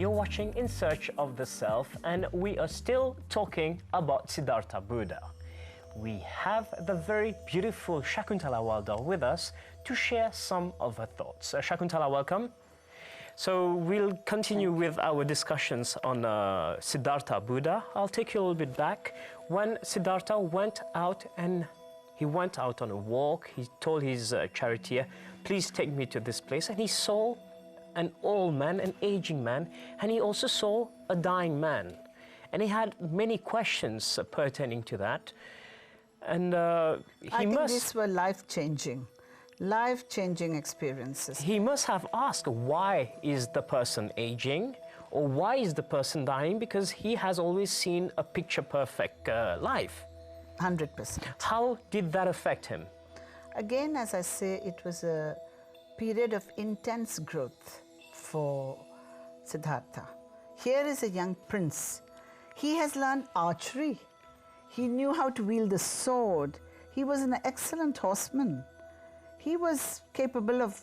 You're watching In Search of the Self, and we are still talking about Siddhartha Buddha. We have the very beautiful Shakuntala Howaldar with us to share some of her thoughts. Shakuntala, welcome. So we'll continue with our discussions on Siddhartha Buddha. I'll take you a little bit back. When Siddhartha went out on a walk, he told his charioteer, please take me to this place. And he saw an old man, an aging man, and he also saw a dying man. And he had many questions pertaining to that. And I think these were life-changing experiences. He must have asked, why is the person aging? Or why is the person dying? Because he has always seen a picture-perfect life. 100%. How did that affect him? Again, as I say, it was a period of intense growth for Siddhartha. Here is a young prince. He has learned archery. He knew how to wield the sword. He was an excellent horseman. He was capable of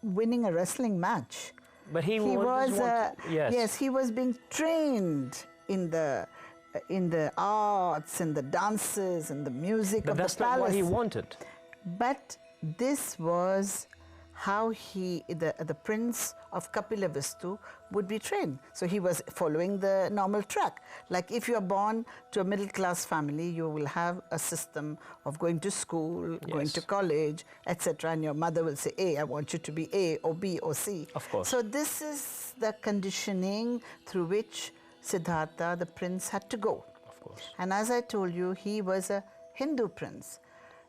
winning a wrestling match. But he was he was being trained in the arts and the dances and the music of the palace. But that's not what he wanted. But this was how the prince of Kapilavastu would be trained. So he was following the normal track. Like if you are born to a middle-class family, you will have a system of going to school, going to college, etc. And your mother will say, I want you to be A or B or C. Of course. So this is the conditioning through which Siddhartha, the prince, had to go. Of course. And as I told you, he was a Hindu prince.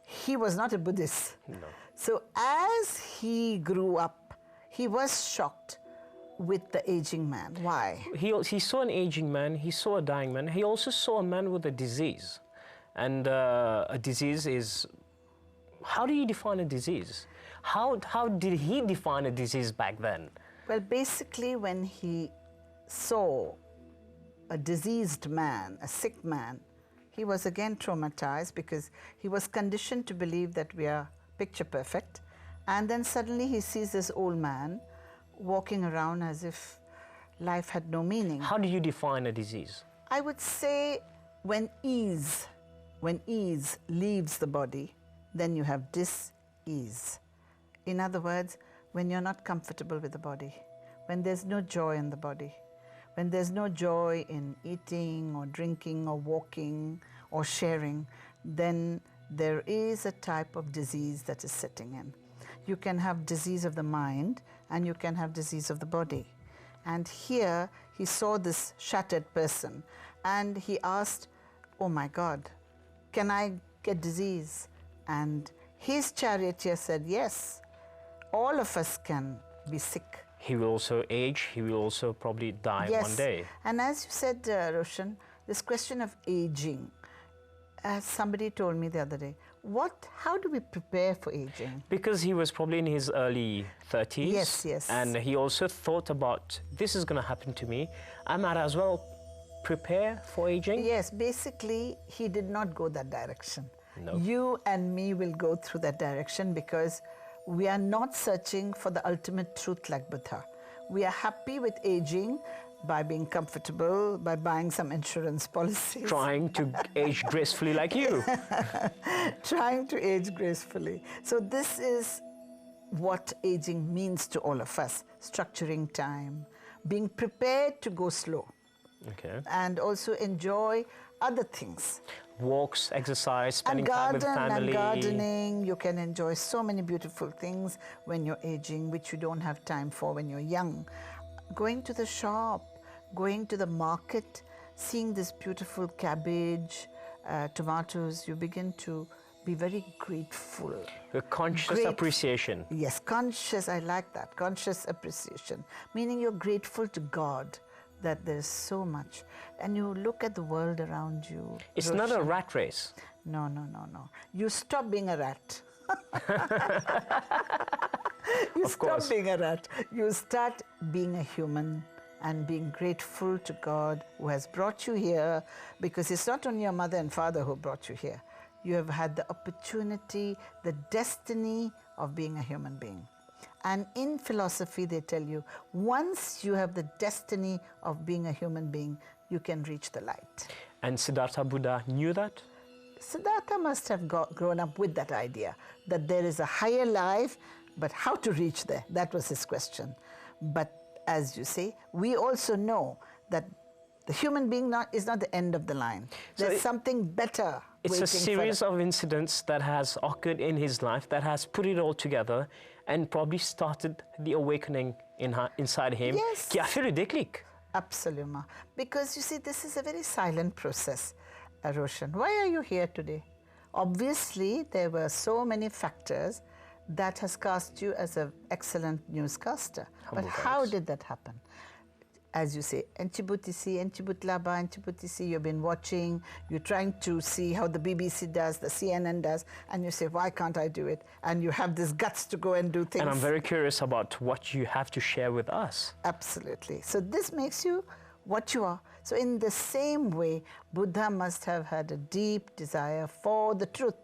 He was not a Buddhist. No. So as he grew up, he was shocked with the aging man. Why? He saw an aging man, he saw a dying man, he also saw a man with a disease. And a disease is, how do you define a disease? How did he define a disease back then? Well, basically when he saw a diseased man, a sick man, he was again traumatized because he was conditioned to believe that we are picture perfect. And then suddenly he sees this old man walking around as if life had no meaning. How do you define a disease? I would say when ease leaves the body, then you have dis-ease. In other words, when you're not comfortable with the body, when there's no joy in the body, when there's no joy in eating or drinking or walking or sharing, then there is a type of disease that is setting in. You can have disease of the mind and you can have disease of the body. And here he saw this shattered person and he asked, oh my God, can I get disease? And his charioteer said, yes, all of us can be sick. He will also age, he will also probably die one day. And as you said, Roshan, this question of aging, as somebody told me the other day, how do we prepare for aging? Because he was probably in his early 30s. Yes. And he also thought about, this is going to happen to me. I might as well prepare for aging. Yes, basically, he did not go that direction. No. You and me will go through that direction because we are not searching for the ultimate truth like Buddha. We are happy with aging by being comfortable, by buying some insurance policies. Trying to age gracefully like you. Trying to age gracefully. So this is what aging means to all of us. Structuring time, being prepared to go slow. Okay. And also enjoy other things. Walks, exercise, spending time with family. And gardening. You can enjoy so many beautiful things when you're aging, which you don't have time for when you're young. Going to the shop, going to the market, seeing this beautiful cabbage, tomatoes, you begin to be very grateful. A conscious appreciation. Yes, conscious, I like that, conscious appreciation. Meaning you're grateful to God that there's so much. And you look at the world around you. It's not a rat race. No. You stop being a rat. You stop being a rat. You start being a human and being grateful to God who has brought you here, because it's not only your mother and father who brought you here. You have had the opportunity, the destiny of being a human being. And in philosophy, they tell you, once you have the destiny of being a human being, you can reach the light. And Siddhartha Buddha knew that? Siddhartha must have grown up with that idea, that there is a higher life, but how to reach there? That was his question. But as you say, we also know that the human being is not the end of the line. There's something better. It's a series of incidents that has occurred in his life that has put it all together and probably started the awakening inside him. Yes. Qui a fait le déclic. Absolutely. Because you see, this is a very silent process, Roshan. Why are you here today? Obviously, there were so many factors that has cast you as an excellent newscaster. But how did that happen? As you say, Enchibutisi, Enchibutlaba, Enchibutisi, you've been watching, you're trying to see how the BBC does, the CNN does, and you say, why can't I do it? And you have this guts to go and do things. And I'm very curious about what you have to share with us. Absolutely. So this makes you what you are. So in the same way, Buddha must have had a deep desire for the truth.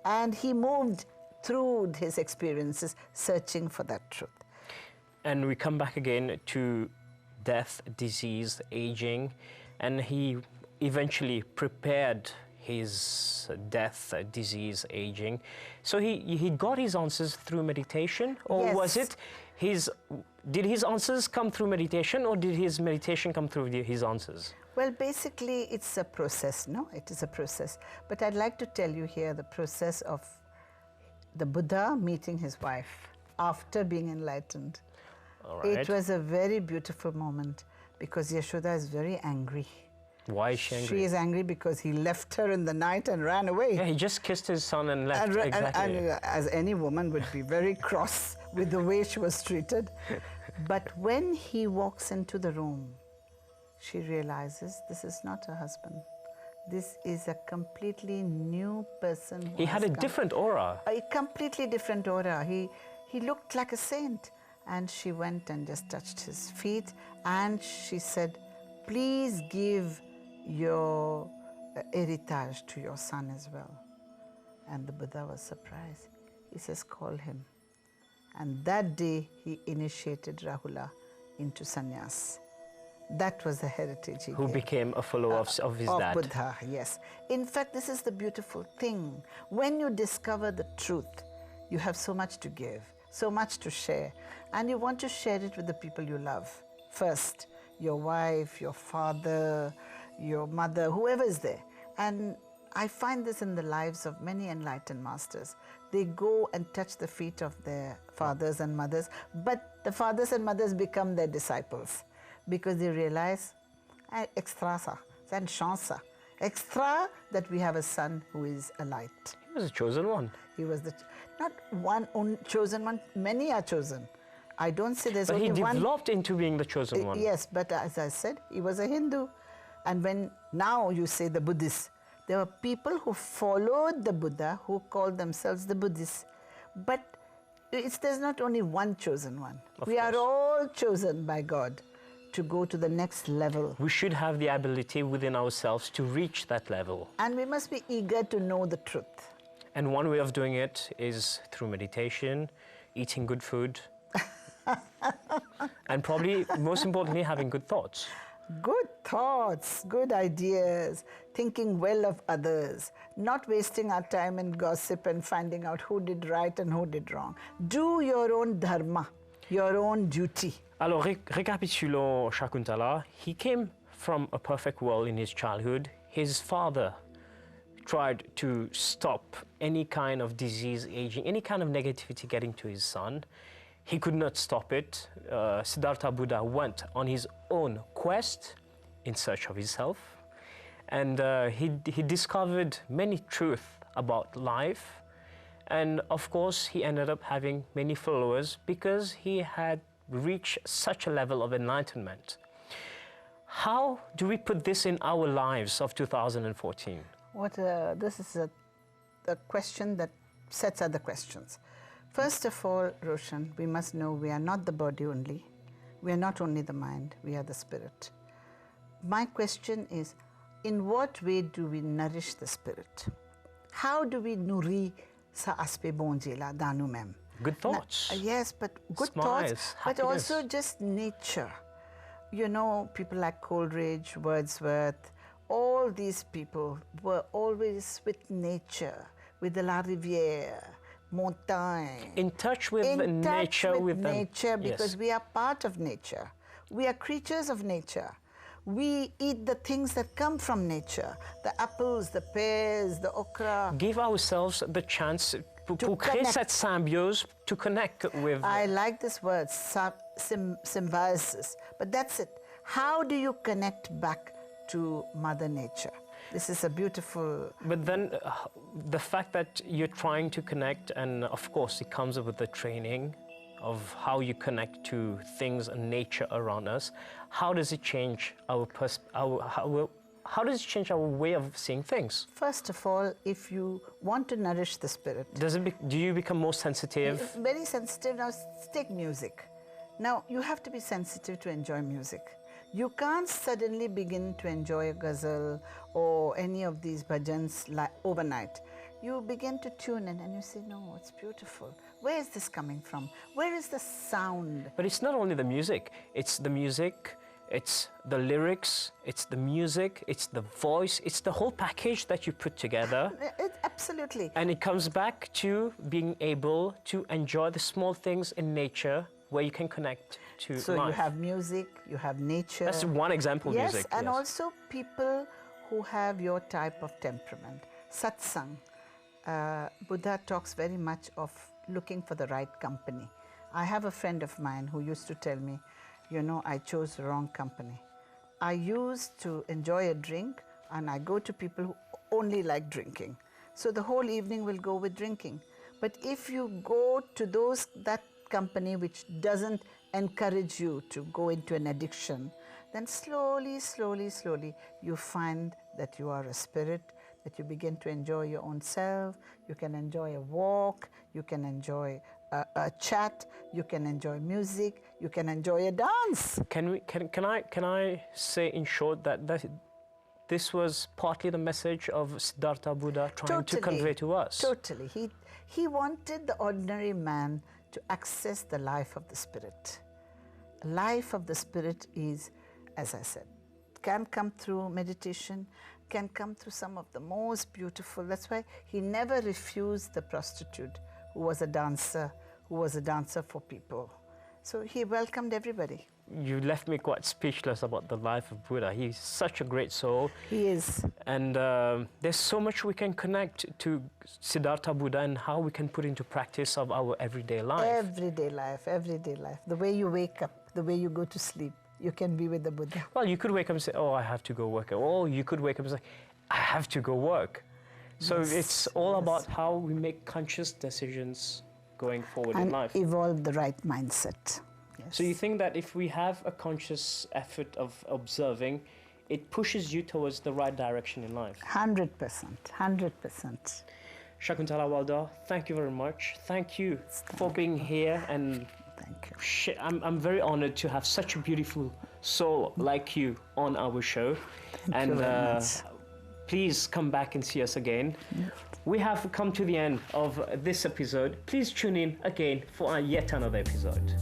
And he moved through his experiences searching for that truth. And we come back again to death, disease, aging, and he eventually prepared his death, disease, aging. So he got his answers through meditation, or Yes. was it did his answers come through meditation, or did his meditation come through his answers? Well, basically, it's a process, no? It is a process. But I'd like to tell you here the process of the Buddha meeting his wife after being enlightened. All right. It was a very beautiful moment because Yashoda is very angry. Why is she angry? She is angry because he left her in the night and ran away. Yeah, he just kissed his son and left. Exactly. And as any woman would be very cross with the way she was treated. But when he walks into the room, she realizes this is not her husband. This is a completely new person. He had a different aura. A completely different aura. He looked like a saint. And she went and just touched his feet and she said, please give your heritage to your son as well. And the Buddha was surprised. He says, call him. And that day he initiated Rahula into sannyas. That was the heritage he Who gave. became a follower of his dad. Of Buddha, yes. In fact, this is the beautiful thing. When you discover the truth, you have so much to give, so much to share. And you want to share it with the people you love. First, your wife, your father, your mother, whoever is there. And I find this in the lives of many enlightened masters. They go and touch the feet of their fathers and mothers, but the fathers and mothers become their disciples because they realize, extra sa, and chance, extra that we have a son who is a light. He was a chosen one. He was not one chosen one, many are chosen. I don't say there's only one. But he developed into being the chosen one. Yes, but as I said, he was a Hindu. And when now you say the Buddhists, there were people who followed the Buddha who called themselves the Buddhists. But there's not only one chosen one. We are all chosen by God to go to the next level. We should have the ability within ourselves to reach that level. And we must be eager to know the truth. And one way of doing it is through meditation, eating good food, and probably, most importantly, having good thoughts. Good thoughts, good ideas, thinking well of others, not wasting our time in gossip and finding out who did right and who did wrong. Do your own dharma, your own duty. Alors, récapitulons Shakuntala. He came from a perfect world in his childhood. His father tried to stop any kind of disease, aging, any kind of negativity getting to his son. He could not stop it. Siddhartha Buddha went on his own quest in search of himself. And he discovered many truths about life. And of course, he ended up having many followers because he had reached such a level of enlightenment. How do we put this in our lives of 2014? This is a question that sets other questions. First of all, Roshan, we must know we are not the body only. We are not only the mind, we are the spirit. My question is, in what way do we nourish the spirit? How do we nourrir sa aspe bonjela danu mem? good thoughts. Yes, but good Smiles, thoughts, but happiness. also just nature. You know, people like Coleridge, Wordsworth, all these people were always with nature, with the La Rivière, Montaigne. In touch with In touch nature, with them. nature, because Yes. we are part of nature. We are creatures of nature. We eat the things that come from nature, the apples, the pears, the okra. Give ourselves the chance pour créer connect. cette symbiose, to connect with... I like this word, symbiosis, but that's it. How do you connect back to Mother Nature? This is a beautiful... But then the fact that you're trying to connect, and of course it comes with the training of how you connect to things and nature around us, how does it change how does it change our way of seeing things? First of all, if you want to nourish the spirit... Do you become more sensitive? Very sensitive. Now, take music. Now, you have to be sensitive to enjoy music. You can't suddenly begin to enjoy a ghazal or any of these bhajans overnight. You begin to tune in and you say, no, it's beautiful. Where is this coming from? Where is the sound? But it's not only the music, it's the music, it's the lyrics, it's the music, it's the voice, it's the whole package that you put together. Absolutely. And it comes back to being able to enjoy the small things in nature where you can connect to So life. you have music, you have nature. That's one example, yes, music. And also people who have your type of temperament. Satsang. Buddha talks very much of looking for the right company. I have a friend of mine who used to tell me, you know, I chose the wrong company. I used to enjoy a drink and I go to people who only like drinking. So the whole evening will go with drinking. But if you go to that company which doesn't encourage you to go into an addiction, then slowly, slowly, slowly, you find that you are a spirit, that you begin to enjoy your own self, you can enjoy a walk, you can enjoy a chat, you can enjoy music, you can enjoy a dance. Can I say in short that this was partly the message of Siddhartha Buddha trying to convey to us? Totally. He wanted the ordinary man to access the life of the spirit. Life of the spirit is, as I said, can come through meditation, can come through some of the most beautiful. That's why he never refused the prostitute who was a dancer for people. So he welcomed everybody. You left me quite speechless about the life of Buddha. He's such a great soul. He is. And there's so much we can connect to Siddhartha Buddha and how we can put into practice of our everyday life. Everyday life, everyday life. The way you wake up, the way you go to sleep, you can be with the Buddha. Well, you could wake up and say, oh, I have to go work. Or you could wake up and say, I have to go work. So Yes, it's all yes. about how we make conscious decisions going forward in And life. evolve the right mindset. Yes. So you think that if we have a conscious effort of observing, it pushes you towards the right direction in life? 100%, 100%. Shakuntala Howaldar, thank you very much. Thank you for being here, and Thank you. I'm very honored to have such a beautiful soul like you on our show. Thank you very much. Please come back and see us again. We have come to the end of this episode. Please tune in again for yet another episode.